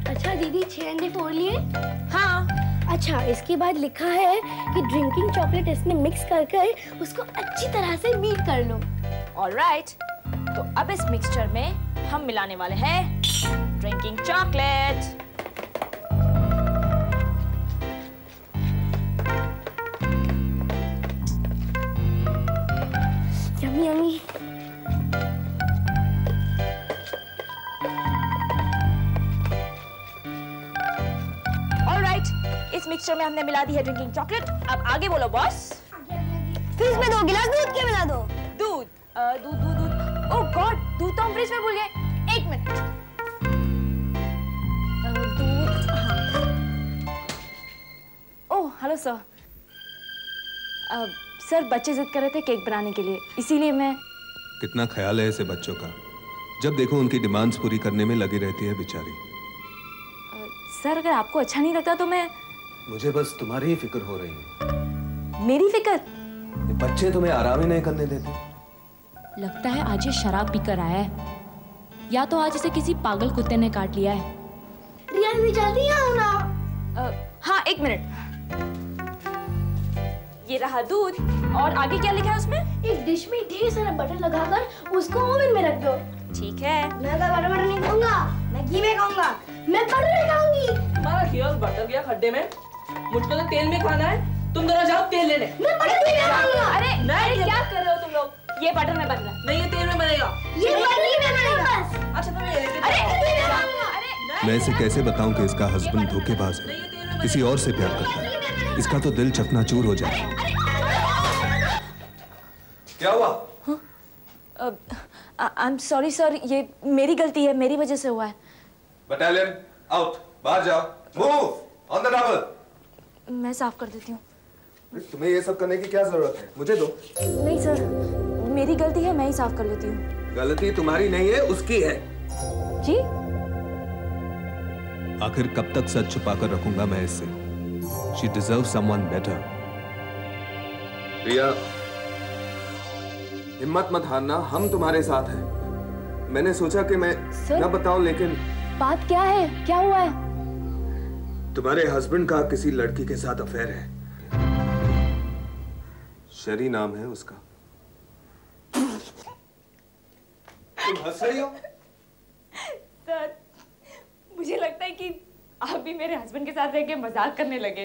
अच्छा दीदी 6 अंडे फोड़ लिए? हाँ। अच्छा इसके बाद लिखा है कि ड्रिंकिंग चॉकलेट इसमें मिक्स कर उसको अच्छी तरह से बीट कर लो। ऑलराइट, तो अब इस मिक्सचर में हम मिलाने वाले हैं ड्रिंकिंग चॉकलेट। Yummy yummy. इस मिक्सचर में हमने मिला दी है ड्रिंकिंग चॉकलेट। अब आगे बोलो बॉस। फिर इसमें 2 गिलास दूध के मिला दो। दूध दूध ओह गॉड, दूध तो हम फ्रिज में भूल गए। 1 मिनट। दूध, हाँ। Oh hello sir. सर बच्चे जिद कर रहे थे केक बनाने के लिए, इसीलिए मैं। कितना ख्याल है ऐसे बच्चों का, जब देखो उनकी डिमांड्स पूरी करने में लगी रहती है बेचारी। सर अगर आपको अच्छा नहीं लगता तो मैं। मुझे बस तुम्हारी ही फिक्र हो रही है। मेरी फिक्र? ये बच्चे तुम्हें आराम ही नहीं करने देते। लगता है आज ये शराब पीकर आया है, या तो आज इसे किसी पागल कुत्ते ने काट लिया है। रिया भी जल्दी आओ ना। हाँ 1 मिनट। ये रहा दूध, और आगे क्या लिखा है उसमें? एक डिश में ढेर सारा बटर लगाकर उसको ओवन में रख दो। ठीक है। मैं तो बटर नहीं खाऊंगा, मैं घी में खाऊंगा। मैं बटर खाऊंगी। तुम्हारा घी और बटर गया खड्डे में, मुझको तो तेल में खाना है। तुम दोनों जाओ तेल लेने। मैं बटर में खाऊंगा। अरे क्या कर रहे हो तुम लोग? ये बटर में बन रहा है। नहीं ये तेल में बनेगा। ये बटर में बनेगा बस। अच्छा तुम ये लेके अरे मैं इसे कैसे बताऊं कि इसका हस्बैंड धोखेबाज है, किसी और से प्यार करता है। इसका तो दिल चकनाचूर हो जाए। क्या हुआ? आई एम सॉरी सर, ये मेरी गलती है, मेरी वजह से हुआ है। बटालियन आउट, बाहर जाओ। Move on the double. मैं साफ कर देती हूँ। तुम्हें ये सब करने की क्या जरूरत है? मुझे दो। नहीं सर, मेरी गलती है, मैं ही साफ कर लेती हूँ। गलती तुम्हारी नहीं है, उसकी है। जी? आखिर कब तक सच छुपाकर रखूंगा मैं इससे? She deserves someone better. रिया, हिम्मत मत हारना, हम तुम्हारे साथ हैं। मैंने सोचा कि मैं न बताऊं, लेकिन बात क्या है? क्या हुआ है? तुम्हारे हस्बैंड का किसी लड़की के साथ अफेयर है। शरी नाम है उसका। तुम हंस रही हो? सर, मुझे लगता है कि आप भी मेरे हस्बैंड के साथ रह के मजाक करने लगे।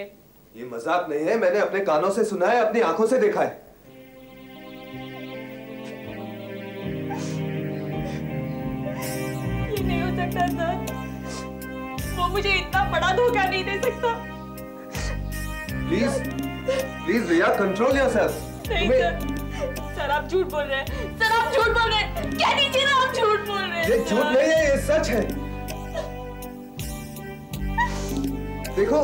ये मजाक नहीं है, मैंने अपने कानों से सुना है, अपनी आंखों से देखा है। ये नहीं हो सकता सर, वो मुझे इतना बड़ा धोखा नहीं दे सकता। Please Riya, control yourself. नहीं सर, आप झूठ बोल रहे हैं। सर आप झूठ बोल रहे हैं। कह दीजिए ना आप झूठ बोल रहे हैं। ये झूठ नहीं है, ये सच है। देखो,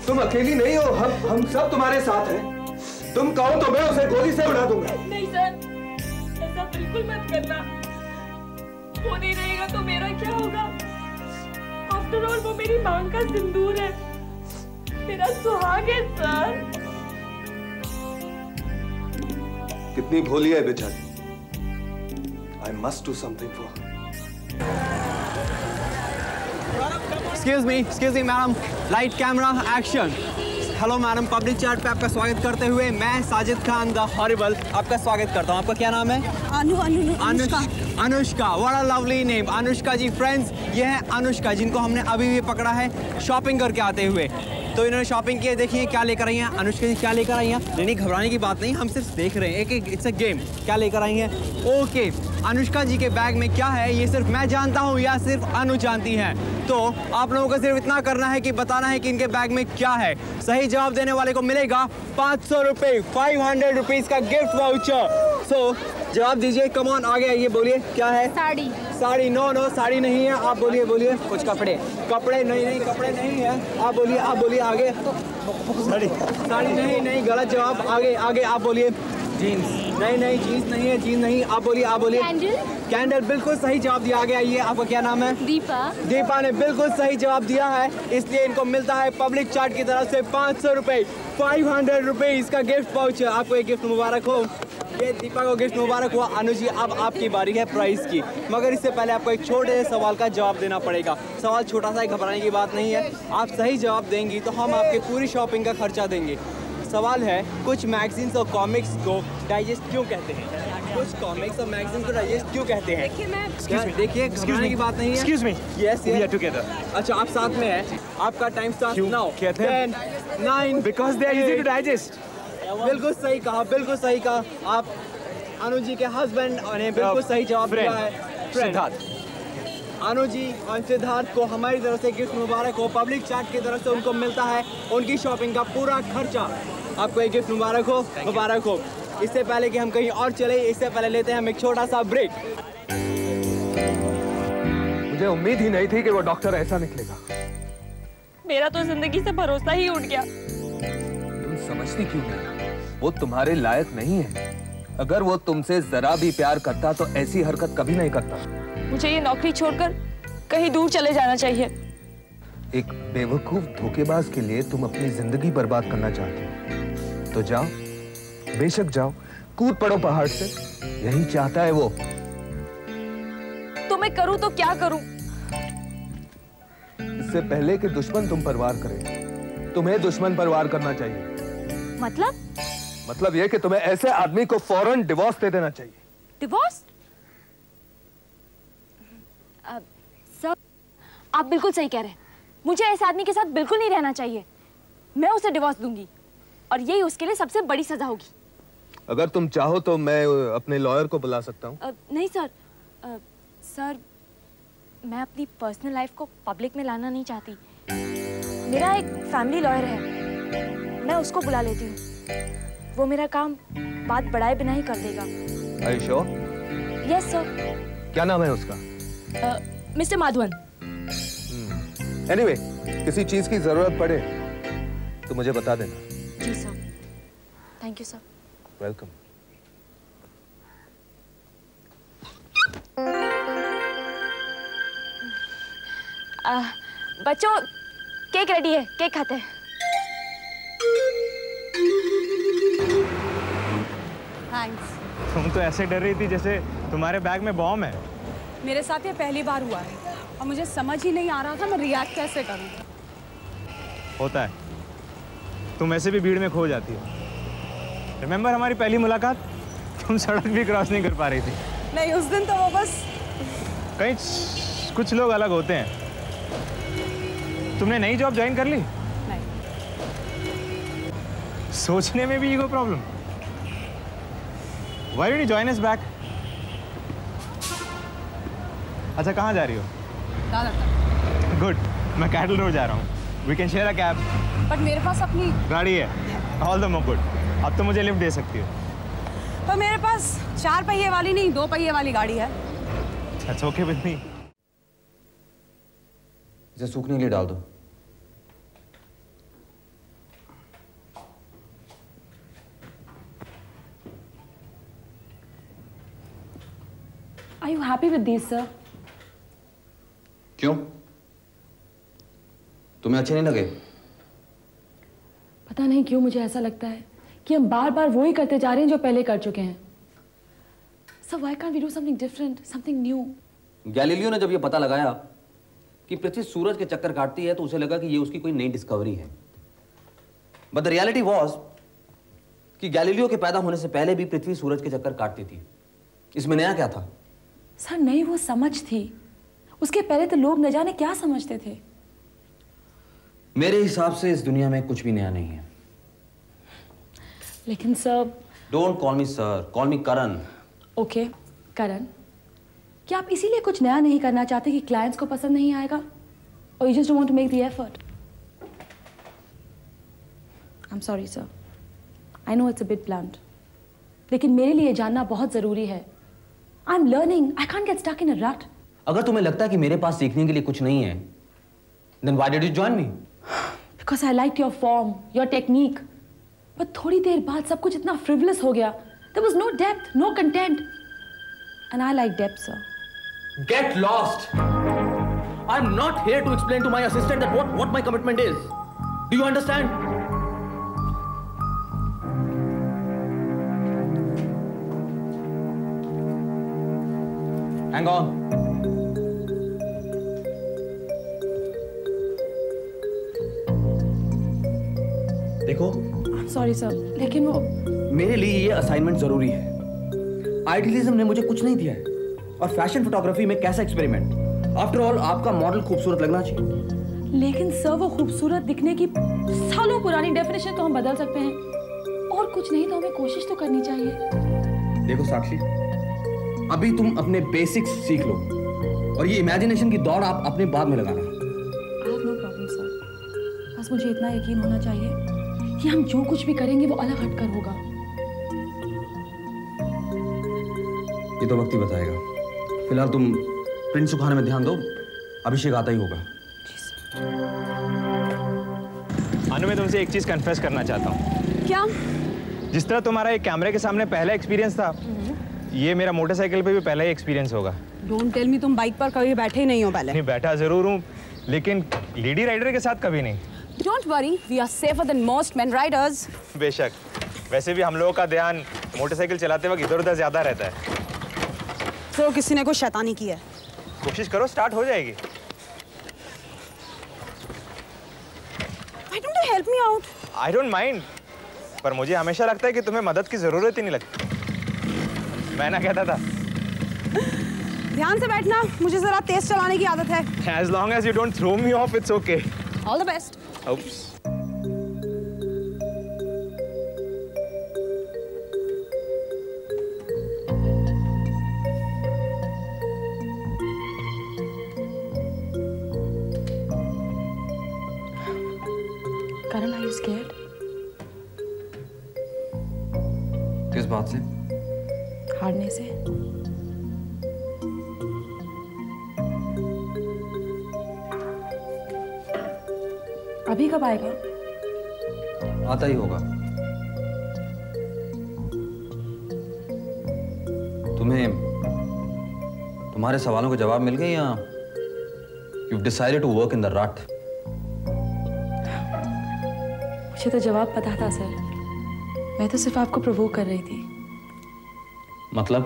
तुम अकेली नहीं हो, हम सब तुम्हारे साथ हैं। तुम कहो तो मैं उसे गोली से उड़ा दूंगा। नहीं सर, ऐसा बिल्कुल मत करना। वो नहीं रहेगा तो मेरा क्या होगा? आफ्टर ऑल वो मेरी मांग का सिंदूर है, मेरा सुहाग है सर। कितनी भोली है बेचारी। I must do something for her. Excuse me, madam. Light camera action. Hello madam, public chat पे आपका स्वागत करते हुए मैं साजिद खान द हॉरिबल आपका स्वागत करता हूँ। आपका क्या नाम है? Anushka. What a lovely name, Anushka ji. Friends, ये है अनुष्का जिनको हमने अभी भी पकड़ा है शॉपिंग करके आते हुए। तो इन्होंने शॉपिंग की है, देखिए क्या लेकर आई हैं अनुष्का जी। क्या लेकर आई हैं? नहीं, घबराने की बात नहीं, हम सिर्फ देख रहे हैं। एक इट्स अ गेम। क्या लेकर आई हैं? ओके, अनुष्का जी के बैग में क्या है ये सिर्फ मैं जानता हूँ या सिर्फ अनु जानती है। तो आप लोगों को सिर्फ इतना करना है कि बताना है कि इनके बैग में क्या है। सही जवाब देने वाले को मिलेगा 500 रुपये, 500 रुपीज़ का गिफ्ट वाउचर। सो जवाब दीजिए, कम ऑन, आगे आइए, बोलिए क्या है? साड़ी। साड़ी? नो, साड़ी नहीं है। आप बोलिए कुछ कपड़े नहीं, कपड़े नहीं है। आप बोलिए आगे। साड़ी नहीं, गलत जवाब। आगे आप बोलिए। जीन्स? नहीं, जीन्स नहीं है, जीन्स नहीं। आप बोलिए। कैंडल बिल्कुल सही जवाब दिया। आगे आइए, आपका क्या नाम है? दीपा ने बिल्कुल सही जवाब दिया है, इसलिए इनको मिलता है पब्लिक चार्ट की तरफ से 500 रुपये, 500 रुपीज़ का गिफ्ट वाउचर। आपको एक गिफ्ट मुबारक हो। ये दीपा को गिफ्ट मुबारक हुआ। अनुज जी, अब आपकी बारी है प्राइस की, मगर इससे पहले आपको एक छोटे से सवाल का जवाब देना पड़ेगा। सवाल छोटा सा है, घबराने की बात नहीं है। आप सही जवाब देंगी तो हम आपके पूरी शॉपिंग का खर्चा देंगे। सवाल है, कुछ मैगजीन्स और कॉमिक्स को डाइजेस्ट क्यों कहते हैं? कुछ कॉमिक्स और मैगजीन्स को डाइजेस्ट क्यों कहते हैं? देखिए, घबराने की बात नहीं है। Excuse me. Yes, We are together. अच्छा, आप साथ में हैं। आपका टाइम स्टार्ट नाउ। कहते हैं 10, 9 Because they are easy to digest. बिल्कुल सही कहा, बिल्कुल सही कहा। आप अनुज जी के हस्बैंड ने बिल्कुल सही जवाब दिया है। सिद्धार्थ। अनुज जी और सिद्धार्थ को हमारी तरफ से गिफ्ट मुबारक हो। पब्लिक चैट की तरफ से उनको मिलता है उनकी शॉपिंग का पूरा खर्चा। आपको एक गिफ्ट मुबारक हो, मुबारक हो। इससे पहले कि हम कहीं और चले, इससे पहले लेते हैं हम एक छोटा सा ब्रेक। मुझे उम्मीद ही नहीं थी कि वो डॉक्टर ऐसा निकलेगा। मेरा तो जिंदगी से भरोसा ही उठ गया। तुम समझती क्यों नहीं? वो तुम्हारे लायक नहीं है। अगर वो तुमसे जरा भी प्यार करता तो ऐसी हरकत कभी नहीं करता। मुझे ये नौकरी छोड़कर कहीं दूर चले जाना चाहिए। एक बेवकूफ धोखेबाज के लिए तुम अपनी जिंदगी बर्बाद करना चाहती हो तो जाओ, बेशक जाओ, कूद पड़ो पहाड़ से। यही चाहता है वो। तो मैं करूं तो क्या करूं? इससे पहले कि दुश्मन तुम पर वार करे, तुम्हें दुश्मन पर वार करना चाहिए। मतलब यह कि तुम्हें ऐसे आदमी को फौरन डिवोर्स दे देना चाहिए। डिवोर्स? सर, आप बिल्कुल सही कह रहे हैं। मुझे ऐसे आदमी के साथ बिल्कुल नहीं रहना चाहिए। मैं उसे डिवोर्स दूंगी और यही उसके लिए सबसे बड़ी सजा होगी। अगर तुम चाहो तो मैं अपने लॉयर को बुला सकता हूँ। नहीं सर, सर मैं अपनी पर्सनल लाइफ को पब्लिक में लाना नहीं चाहती। मेरा एक फैमिली लॉयर है, मैं उसको बुला लेती हूँ। वो मेरा काम बात बढ़ाए बिना ही कर देगा। Are you sure? Yes sir. क्या नाम है उसका? मिस्टर माधवन। Anyway, किसी चीज की जरूरत पड़े तो मुझे बता देना। जी sir. Thank you sir. Welcome. बच्चों, केक रेडी है, केक खाते हैं। थैंक्स। तुम तो ऐसे डर रही थी जैसे तुम्हारे बैग में बॉम्ब है। मेरे साथ ये पहली बार हुआ है और मुझे समझ ही नहीं आ रहा था मैं रिएक्ट कैसे करूं। होता है, तुम ऐसे भी भीड़ में खो जाती हो। रिमेंबर हमारी पहली मुलाकात? तुम सड़क भी क्रॉस नहीं कर पा रही थी। नहीं, उस दिन तो वो बस कहीं कुछ लोग अलग होते हैं। तुमने नई जॉब ज्वाइन कर ली? नहीं। सोचने में भी ego problem. Why did you join us back? अच्छा, कहाँ जा रही हो? दादर तक। गुड, मैं कैटल रोड जा रहा हूँ। We can share a cab. But मेरे पास अपनी गाड़ी है। All the more good. अब तो मुझे लिफ्ट दे सकती हो। तो मेरे पास 4 पहिए वाली नहीं 2 पहिए वाली गाड़ी है। That's okay with me. इसे सूखने के लिए डाल दो। Are you happy with these, sir? क्यों? तुम्हें अच्छे नहीं लगे? पता नहीं क्यों मुझे ऐसा लगता है कि हम बार बार वो ही करते जा रहे हैं जो पहले कर चुके हैं। So why can't we do something different, something new? Galileo ने जब ये पता लगाया कि पृथ्वी सूरज के चक्कर काटती है तो उसे लगा कि ये उसकी कोई नई डिस्कवरी है। बट द रियलिटी वाज कि गैलीलियो के पैदा होने से पहले भी पृथ्वी सूरज के चक्कर काटती थी। इसमें नया क्या था? सर नहीं, वो समझ थी। उसके पहले तो लोग न जाने क्या समझते थे। मेरे हिसाब से इस दुनिया में कुछ भी नया नहीं है। लेकिन sir. Don't call me sir, call me Karan. Okay, Karan. क्या आप इसीलिए कुछ नया नहीं करना चाहते कि क्लाइंट्स को पसंद नहीं आएगा? और you just don't want to make the effort? I am sorry sir, I know it's a bit blunt, लेकिन मेरे लिए जानना बहुत जरूरी है। I am learning, I can't get stuck in a rut. अगर तुम्हें लगता है कि मेरे पास सीखने के लिए कुछ नहीं है, then why did you join me? Because I liked your form, your technique. But थोड़ी देर बाद सब कुछ इतना frivolous हो गया. There was no depth, no content. And I like depth, sir. Get lost! I'm not here to explain to my assistant that what my commitment is. Do you understand? Hang on. देखो, sorry sir, लेकिन वो मेरे लिए ये assignment जरूरी है। Idealism ने मुझे कुछ नहीं दिया है, और फैशन फोटोग्राफी में कैसा एक्सपेरिमेंट। आफ्टर ऑल आपका मॉडल खूबसूरत लगना चाहिए। लेकिन सर वो खूबसूरत दिखने की सालों पुरानी डेफिनेशन तो हम बदल सकते हैं, और कुछ नहीं तो हमें कोशिश तो करनी चाहिए। देखो साक्षी, अभी तुम अपने बेसिक्स सीख लो, और ये इमेजिनेशन की दौड़ आप अपने बाद में लगाना। I have no problem sir, बस मुझे इतना यकीन होना चाहिए कि हम जो कुछ भी करेंगे वो अलग हटकर होगा। ये तो वक्त ही बताएगा। फिलहाल तुम प्रिंट सुखाने में ध्यान दो, अभिषेक आता ही होगा। अनु, मैं तुमसे एक चीज कन्फेस करना चाहता हूँ। क्या? जिस तरह तुम्हारा एक कैमरे के सामने पहला एक्सपीरियंस था, ये मेरा मोटरसाइकिल पे भी पहला ही एक्सपीरियंस होगा। डोंट टेल मी तुम बाइक पर कभी बैठे ही नहीं हो पहले। नहीं, बैठा जरूर हूँ, लेकिन लेडी राइडर के साथ कभी नहीं। Don't worry, we are safer than most men riders. बेशक, वैसे भी हम लोगों का ध्यान मोटरसाइकिल चलाते वक्त इधर-उधर ज्यादा रहता है। तो किसी ने कुछ शैतानी की है। कोशिश करो, स्टार्ट हो जाएगी। Why don't you help me out? I don't mind, पर मुझे हमेशा लगता है कि तुम्हें मदद की जरूरत ही नहीं लगती। मैं ना कहता था। ध्यान से बैठना, मुझे जरा तेज चलाने की आदत है। As long as you don't throw me off, it's okay. All the best. Oops. Karan, are you scared? किस बात से? हारने से। अभी कब आएगा? आता ही होगा। तुम्हें तुम्हारे सवालों के जवाब मिल गए या you've decided to work in the rut? मुझे तो जवाब पता था सर, मैं तो सिर्फ आपको प्रोवोक कर रही थी। मतलब?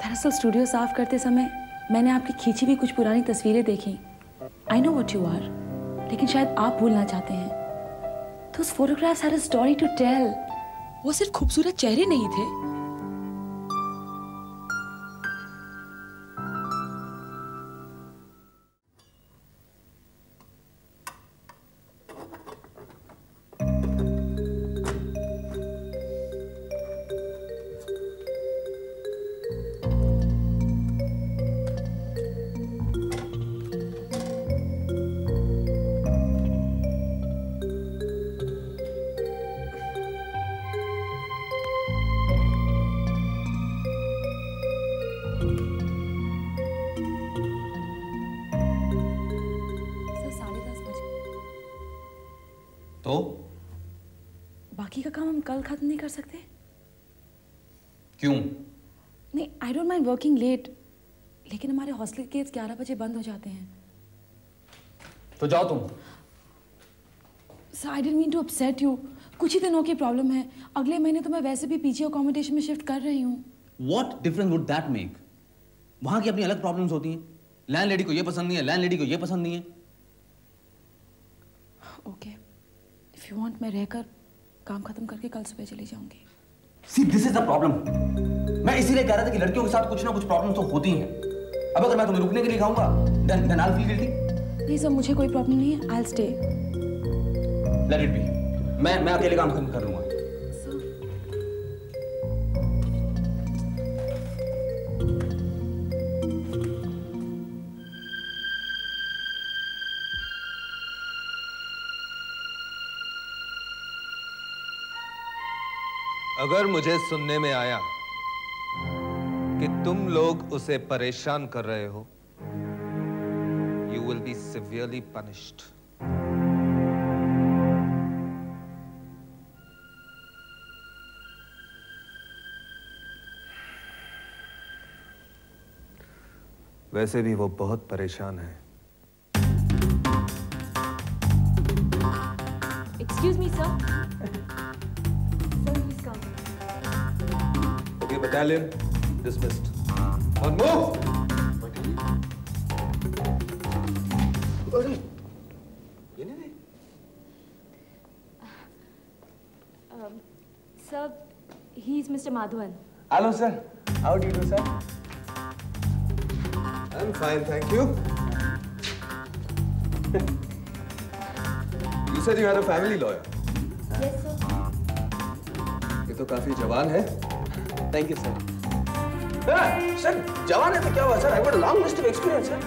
दरअसल स्टूडियो साफ करते समय मैंने आपकी खींची भी कुछ पुरानी तस्वीरें देखी। I know what you are, लेकिन शायद आप भूलना चाहते हैं। Those photographs had a story to tell. वो सिर्फ खूबसूरत चेहरे नहीं थे। तो बाकी का काम हम कल खत्म नहीं कर सकते? क्यों? नहीं, I don't mind working late, लेकिन हमारे हॉस्टल के गेट्स 11 बजे बंद हो जाते हैं। तो जाओ तुम। Sir, I didn't mean to upset you. कुछ ही दिनों की प्रॉब्लम है। अगले महीने तो मैं वैसे भी पीजी अकोमोडेशन में शिफ्ट कर रही हूँ। What difference would that make? वहां की अपनी अलग प्रॉब्लम्स होती हैं। लैंड लेडी को ये पसंद नहीं है, लैंड लेडी को ये पसंद नहीं है। ओके, इफ यू वांट मैं रहकर काम खत्म करके कल सुबह चली जाऊंगी। See, this is the problem. मैं इसीलिए कह रहा था कि लड़कियों के साथ कुछ ना कुछ प्रॉब्लम तो होती हैं। अब अगर मैं तुम्हें रुकने के लिए कहूंगा, then I'll feel guilty. नहीं सर, मुझे कोई प्रॉब्लम नहीं है। I'll stay. Let it be. मैं अकेले काम खत्म कर लूंगा। अगर मुझे सुनने में आया कि तुम लोग उसे परेशान कर रहे हो, you will be severely punished. वैसे भी वो बहुत परेशान है। Excuse me, sir. Sir, please come. Okay, battalion dismissed. On move. अरे ये नहीं Sir, he is Mr. Madhavan. Hello, sir. How do you do, sir? I'm fine, thank you. You said you had a family lawyer. Yes, sir. ये तो काफी जवान है. Thank you sir. Sir जवान है तो क्या हुआ, sir? I've got a long list of experience, sir.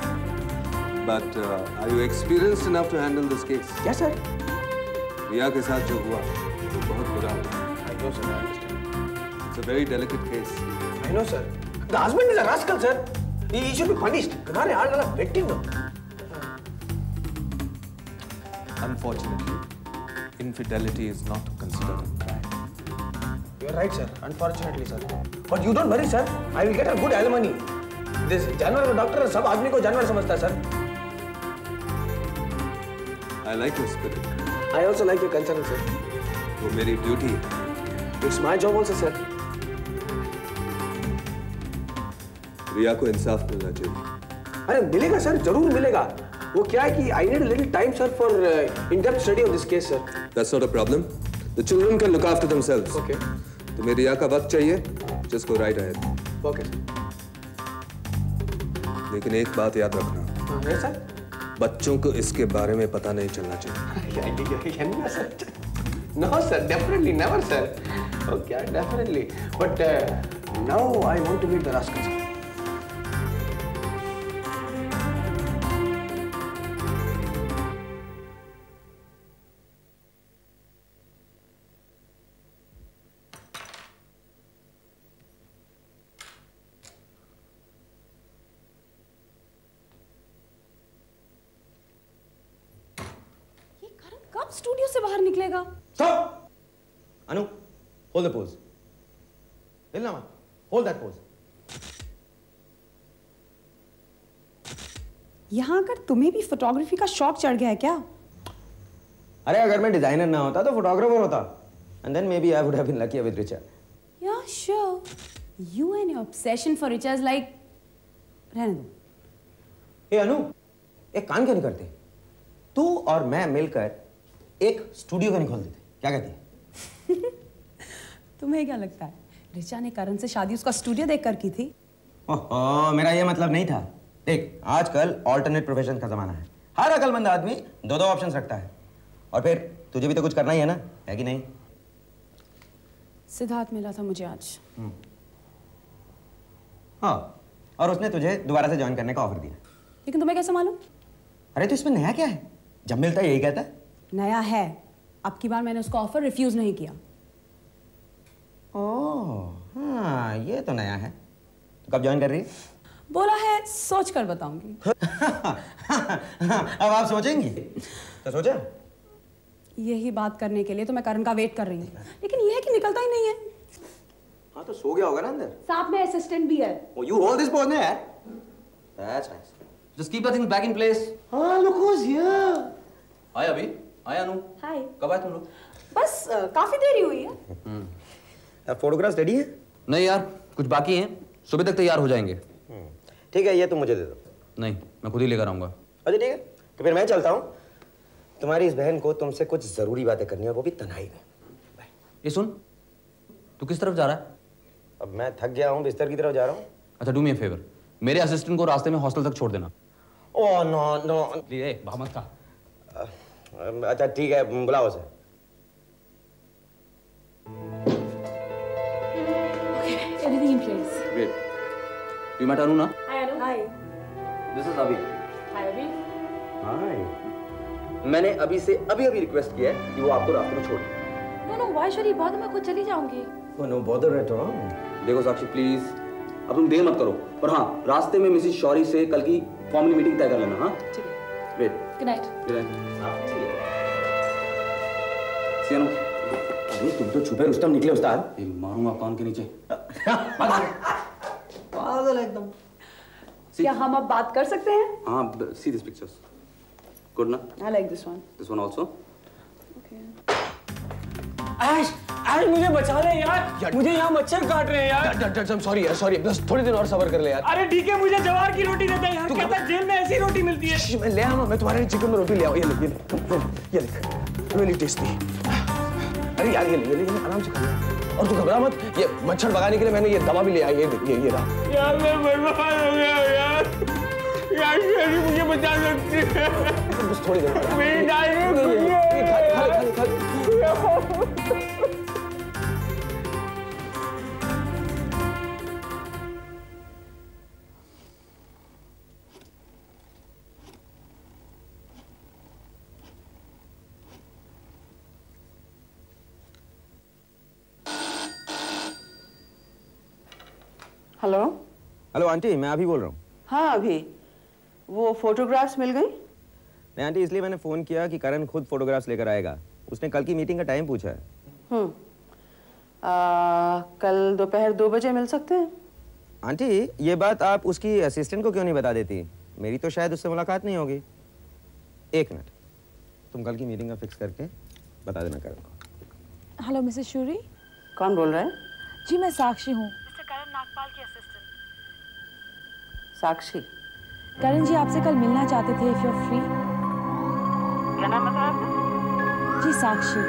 But are you experienced enough to handle this case? Yes, sir. रिया के साथ जो हुआ वो बहुत बुरा हुआ. I know, sir. I understand. It's a very delicate case. I know, sir. The husband is a rascal, sir. He should be punished. तुम्हारे हाल वाला victim ना. Unfortunately, infidelity is not considered a crime. You're right, sir. Unfortunately, sir. But you don't worry, sir. I will get a good alimony. This जानवर का doctor सब आदमी को जानवर समझता है, sir. I like your spirit. I also like your concern, sir. वो मेरी ड्यूटी है. It's my job also, sir. रिया को इंसाफ मिलना चाहिए. अरे मिलेगा, sir. जरूर मिलेगा. वो क्या है कि I need a little time, sir, for in-depth study of this case, sir. That's not a problem. The children can look after themselves. Okay. तुम्हें रिया का वक्त चाहिए. Just go right ahead. Okay, sir. लेकिन एक बात याद रखना. Yes, sir. बच्चों को इसके बारे में पता नहीं चलना चाहिए. No, sir. No, sir. Definitely never, sir. Okay, definitely. But now I want to meet the rascal, sir. कब स्टूडियो से बाहर निकलेगा? Stop! Anu, hold the pose. हिलना मत. Hold that pose. यहाँ आकर तुम्हें भी फोटोग्राफी का शौक चढ़ गया है क्या? अरे अगर मैं डिजाइनर ना होता तो फोटोग्राफर होता. And then maybe I would have been luckier with Richa. Yeah, sure. You and your obsession for Richa is like. रहने दो. ए अनु, एक काम क्यों नहीं करते? तू और मैं मिलकर एक स्टूडियो क्यों नहीं खोल देते? क्या कहती है? तुम्हें क्या लगता है रिचा ने करण से शादी उसका स्टूडियो देखकर की थी? ओहो, मेरा ये मतलब नहीं था. देख, आजकल ऑल्टरनेट प्रोफेशन का जमाना है. हर अकलमंद आदमी दो ऑप्शंस रखता है. और फिर तुझे भी तो कुछ करना ही है ना, है कि नहीं? सिद्धार्थ मिला था मुझे आज. हाँ, और उसने तुझे दोबारा से ज्वाइन करने का ऑफर दिया. लेकिन तुम्हें कैसे मालूम? अरे तो इसमें नया क्या है? जब मिलता है यही कहता है. नया है. अब की बार मैंने उसका ऑफर रिफ्यूज नहीं किया. ओह, हाँ, ये तो नया है. तो कब ज्वाइन कर रही है? बोला है सोच कर बताऊंगी. अब आप सोचेंगी? तो सोचा? यही बात करने के लिए तो मैं करण का वेट कर रही हूँ. लेकिन ये है कि निकलता ही नहीं है. हाँ, तो सो गया होगा ना अंदर. साथ में असिस्टेंट भी है. Oh, you hold this pose, यार. That's nice. Just keep the things back in place. हाँ, look who's here. आया अभी? आया अनु? हाय. कब आए तुम लोग? बस काफी देरी हुई है. फोटोग्राफ्स रेडी है? नहीं यार, कुछ बाकी हैं. सुबह तक तैयार हो जाएंगे. ठीक है, ये तुम मुझे दे दो. नहीं, मैं खुद ही लेकर आऊंगा. अच्छा ठीक है, तो फिर मैं चलता हूँ. तुम्हारी इस बहन को तुमसे कुछ जरूरी बातें करनी है, वो भी तन्हाई में. बाय. ये सुन, तू किस तरफ जा रहा है? अब मैं थक गया हूँ, बिस्तर की तरफ जा रहा हूँ. अच्छा, डू मी अ फेवर. मेरे असिस्टेंट को रास्ते में हॉस्टल तक छोड़ देना. Oh no no. प्लीज, भामत का. अच्छा ठीक है, बुलाओ उसे. Everything in place. Great. You met Anu, na? Hi Anu. Hi. This is Abhi. Hi Abhi. Hi. मैंने अभी से अभी रिक्वेस्ट किया है कि वो आपको रास्ते में छोड़ दे. No, why should he bother? मैं खुद चली जाऊंगी. Oh no, bother at all. देखो साक्षी, प्लीज, अब तुम देर मत करो. और हाँ, रास्ते में मिसेस शौरी से कल की फॉर्मल मीटिंग तय कर लेना. हाँ ठीक है. Great. Good night. Good night. सियानो, अरे तुम तो छुपे रुस्तम निकले उस्ताद. मारूंगा कान के नीचे. पागल एकदम. क्या हम अब बात कर सकते हैं? हाँ, see these pictures. Good ना? I like this one. This one also. Okay. Ash, अरे मुझे बचा ले यार, मुझे यहाँ मच्छर काट रहे हैं यार। सॉरी यार, सॉरी, बस थोड़ी देर और सब्र कर ले यार। अरे ठीक है, मुझे जवार की रोटी देता है यार, कहता है जेल में ऐसी रोटी मिलती है। मैं ले आऊंगा, मैं तुम्हारे लिए चिकन में रोटी ले आऊँ। ये लिख, रियली टेस्टी। अरे यार ये ले आराम से खा ले। और तू घबरा मत, ये मच्छर भगाने के लिए मैंने ये दवा भी ले आई। ये रहा। यार मैं बर्बाद हो गया यार, यार मुझे बचा सकती है। बस थोड़ी देर मेरी डायरी हेलो। हेलो आंटी, मैं अभी बोल रहा हूँ। हाँ अभी, वो फोटोग्राफ्स मिल गई? नहीं आंटी, इसलिए मैंने फ़ोन किया कि करण खुद फोटोग्राफ्स लेकर आएगा। उसने कल की मीटिंग का टाइम पूछा है। कल दोपहर 2 बजे मिल सकते हैं? आंटी ये बात आप उसकी असिस्टेंट को क्यों नहीं बता देती? मेरी तो शायद उससे मुलाकात नहीं होगी। 1 मिनट, तुम कल की मीटिंग का फिक्स करके बता देना करण को। हेलो मिसेस शूरी। कौन बोल रहा है? जी मैं साक्षी हूँ। मिस्टर करण नागपाल की असिस्टेंट। साक्षी। करण जी आपसे कल मिलना चाहते थे, इफ यू आर फ्री। क्या नाम बताया आपने? जी साक्षी।